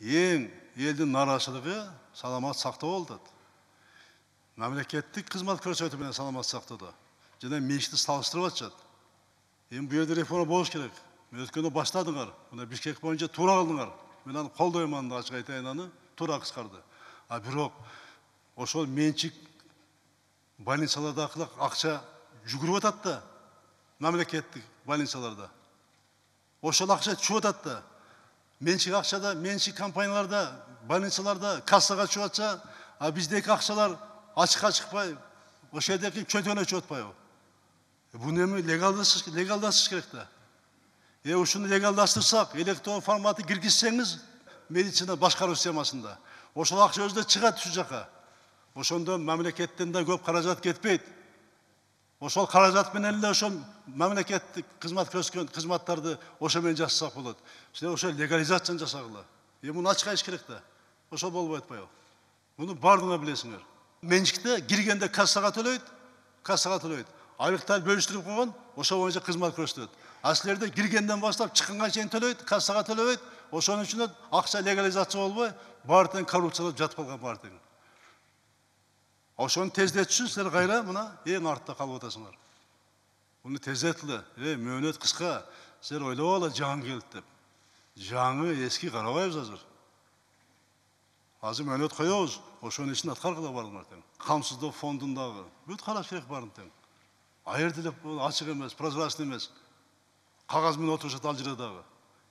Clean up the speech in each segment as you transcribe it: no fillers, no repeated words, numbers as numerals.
Ең елдің наразылығы саламат сақтау болды. Мемлекеттік қызмет көрсету менен саламат сақтауда. Және меншікті салыстырып жатады. Енді бұл жерде реформа болуш керек. Мен өткенде баштадыңар. Мына Бишкек бойынша тура алдыңар. Мен аны қолдаймын, ашық айтайын, аны тура қысқарды. А бирок ошол меншік больницаларда ақша жүгіріп атат да, мемлекеттік больницаларда. Ошол ақша чуып атат да. Меншік ақшада, меншік компанияларда, больницаларда кассаға чуып атса, а биздеки ақшалар ашыққа шықпай, ошол жердеки чөтөнө чуып атпайбы? Буну эми легалдаштырыш керек да. Ушуну легалдаштырсак, электрон форматы киргизсеңиз, медицина башкаруу системасында. Ошол акча өзү чыгат ушул жака. Ошондо мамлекеттен да көп каражат кетпейт. Ошол каражат менен эле ошол мамлекеттик кызмат көрсөткөн кызматтарды ошо менен жасасак болот. Силер ошо легализацияны жасагыла. Муну ачык айтыш керек да. Ошол болбой атпайбы? Муну бардыгыңар билесиңер. Менчикте киргенде кассага төлөйт. Айлыктар бөлүштүрүп койгон, ошол боюнча кызмат көрсөтөт. А силерде киргенден баштап чыкканга чейин төлөйт, кассага төлөбөйт. Ошонун үчүн акча легализация болбой, баары тең коррупциялап жатып калган баары тең. Ошону тездетиш үчүн силер кайра мына эң артта калып атасыңар. Буну тездетиле. Мөөнөт кыска. Силер ойлоп ала жаңы келди деп. Жаңы эски карабайбыз азыр. Азыр мөөнөт коебуз. Ошонун ишин аткаргыла бардыңар тең. Камсыздоо фондундагы бүт караш керек барын тең. Айыр делеп ачык эмес, прозрачный эмес. Кагаз менен отурушат ал жерде дагы.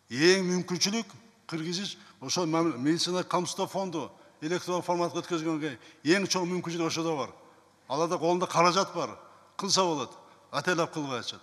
Эң мүмкүнчүлүк кыргызыш ошо медицина камсыздоо фонду электрон форматка өткөзгөнгө эң чоң мүмкүнчүлүк ошодо бар. Аларда колунда каражат бар. Кылса болот. Ателеп кылбай атышат.